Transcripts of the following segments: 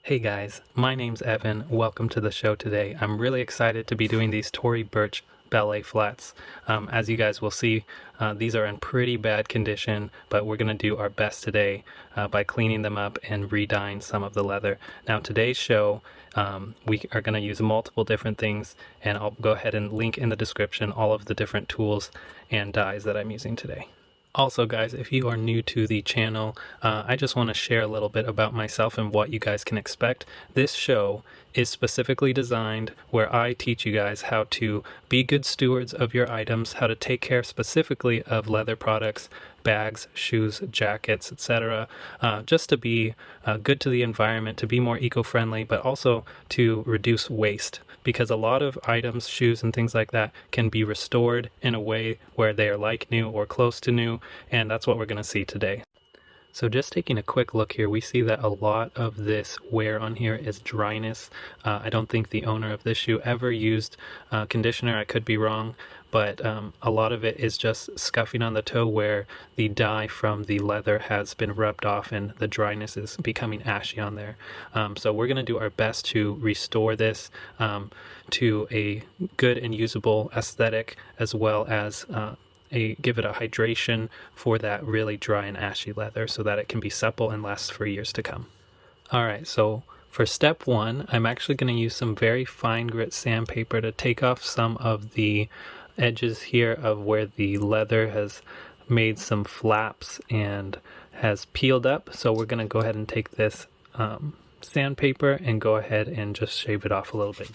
Hey guys, my name's Evan. Welcome to the show today. I'm really excited to be doing these Tory Burch Ballet flats. As you guys will see, these are in pretty bad condition, but we're going to do our best today by cleaning them up and re-dyeing some of the leather. Now today's show, we are going to use multiple different things, and I'll go ahead and link in the description all of the different tools and dyes that I'm using today. Also, guys, if you are new to the channel, I just want to share a little bit about myself and what you guys can expect. This show is specifically designed where I teach you guys how to be good stewards of your items, how to take care specifically of leather products, bags, shoes, jackets, etc. Just to be good to the environment, to be more eco-friendly, but also to reduce waste. Because a lot of items, shoes, and things like that can be restored in a way where they are like new or close to new, and that's what we're going to see today. So just taking a quick look here, we see that a lot of this wear on here is dryness. I don't think the owner of this shoe ever used conditioner. I could be wrong, but a lot of it is just scuffing on the toe where the dye from the leather has been rubbed off and the dryness is becoming ashy on there. So we're going to do our best to restore this to a good and usable aesthetic, as well as give it a hydration for that really dry and ashy leather so that it can be supple and last for years to come. All right, so for step one, I'm actually going to use some very fine grit sandpaper to take off some of the edges here of where the leather has made some flaps and has peeled up. So we're going to go ahead and take this sandpaper and go ahead and just shave it off a little bit.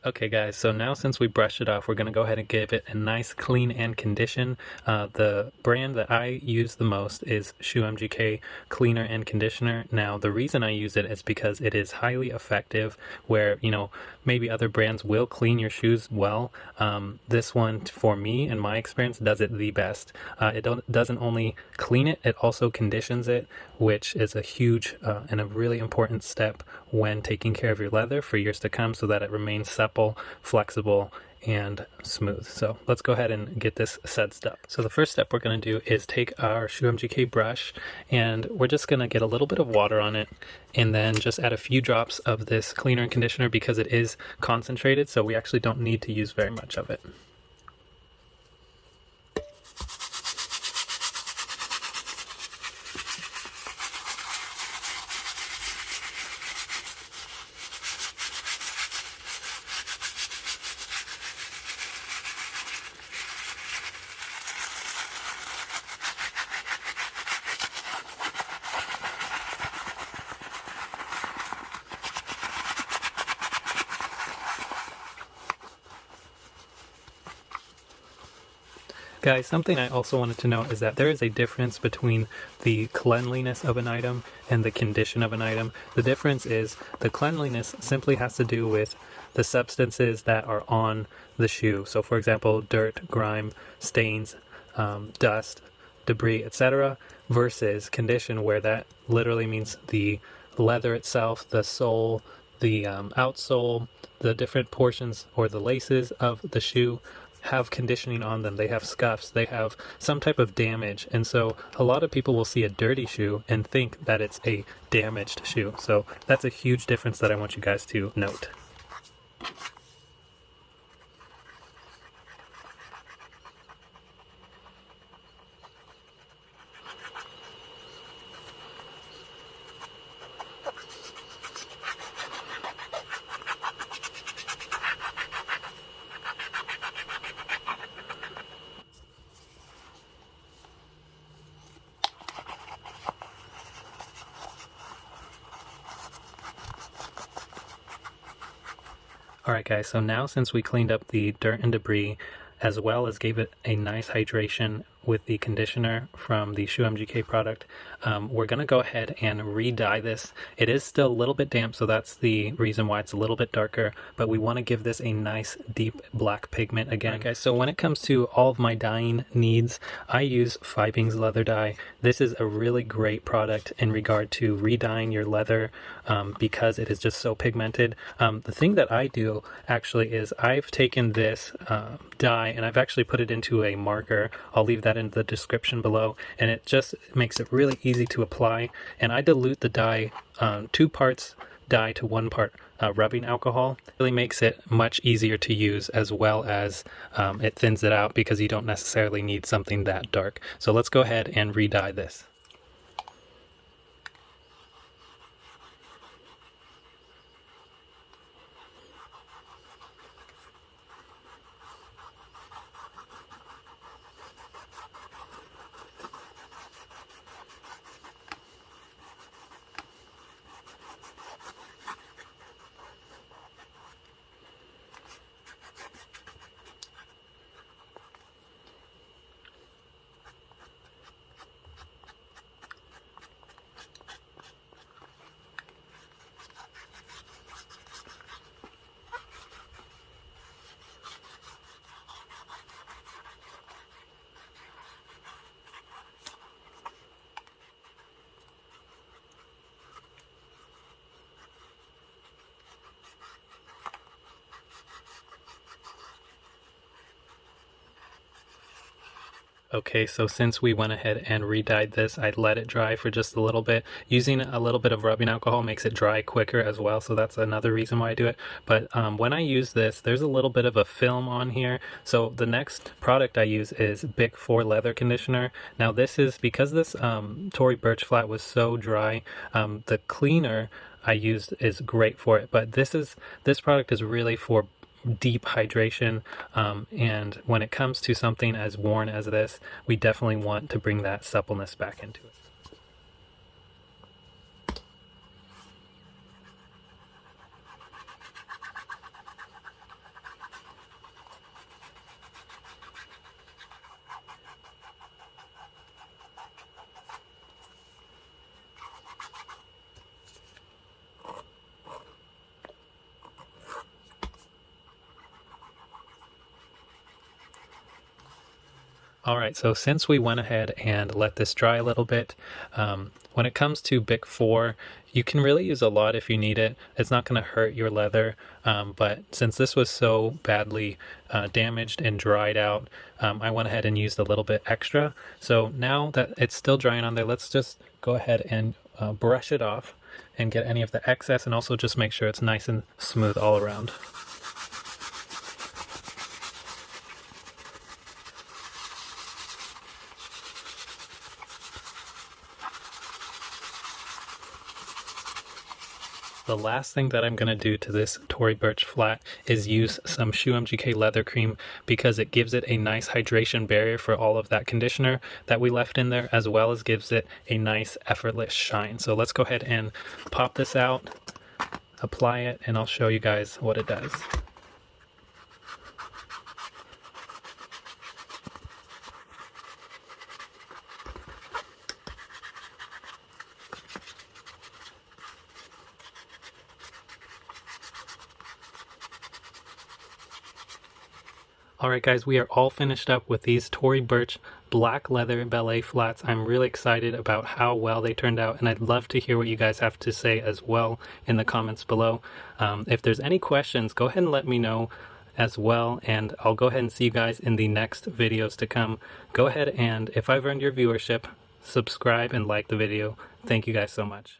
Okay guys, so now since we brushed it off, we're going to go ahead and give it a nice clean and condition. The brand that I use the most is ShoeMGK Cleaner and Conditioner. Now the reason I use it is because it is highly effective where, maybe other brands will clean your shoes well. This one, for me, in my experience, does it the best. It doesn't only clean it, it also conditions it, which is a huge and a really important step when taking care of your leather for years to come so that it remains supple, flexible, and smooth. So let's go ahead and get this sudsed up. So the first step we're going to do is take our ShoeMGK brush, and we're just going to get a little bit of water on it and then just add a few drops of this cleaner and conditioner because it is concentrated, so we actually don't need to use very much of it. Guys, something I also wanted to note is that there is a difference between the cleanliness of an item and the condition of an item. The difference is the cleanliness simply has to do with the substances that are on the shoe. So for example, dirt, grime, stains, dust, debris, etc. versus condition, where that literally means the leather itself, the sole, the outsole, the different portions or the laces of the shoe have conditioning on them. They have scuffs, they have some type of damage, and so a lot of people will see a dirty shoe and think that it's a damaged shoe. So that's a huge difference that I want you guys to note. Alright guys, so now since we cleaned up the dirt and debris, as well as gave it a nice hydration with the conditioner from the ShoeMGK product, we're going to go ahead and re-dye this. It is still a little bit damp, so that's the reason why it's a little bit darker, but we want to give this a nice deep black pigment again. Okay, so when it comes to all of my dyeing needs, I use Fiebing's leather dye. This is a really great product in regard to re-dyeing your leather because it is just so pigmented. The thing that I do actually is I've taken this dye and I've actually put it into a marker. I'll leave that in the description below, and it just makes it really easy to apply. And I dilute the dye, 2 parts dye to 1 part rubbing alcohol. It really makes it much easier to use, as well as it thins it out because you don't necessarily need something that dark. So let's go ahead and re-dye this. Okay, so since we went ahead and re-dyed this, I let it dry for just a little bit. Using a little bit of rubbing alcohol makes it dry quicker as well, so that's another reason why I do it. But when I use this, there's a little bit of a film on here. So the next product I use is Bic 4 Leather Conditioner. Now this is, because this Tory Burch flat was so dry, the cleaner I used is great for it. But this product is really for deep hydration, and when it comes to something as worn as this, we definitely want to bring that suppleness back into it. All right, so since we went ahead and let this dry a little bit, when it comes to Bic 4, you can really use a lot if you need it. It's not going to hurt your leather, but since this was so badly damaged and dried out, I went ahead and used a little bit extra. So now that it's still drying on there, let's just go ahead and brush it off and get any of the excess, and also just make sure it's nice and smooth all around. The last thing that I'm going to do to this Tory Burch flat is use some ShoeMGK leather cream, because it gives it a nice hydration barrier for all of that conditioner that we left in there, as well as gives it a nice effortless shine. So let's go ahead and pop this out, apply it, and I'll show you guys what it does. Alright guys, we are all finished up with these Tory Burch black leather ballet flats. I'm really excited about how well they turned out, and I'd love to hear what you guys have to say as well in the comments below. If there's any questions, go ahead and let me know as well, and I'll go ahead and see you guys in the next videos to come. Go ahead and, if I've earned your viewership, subscribe and like the video. Thank you guys so much.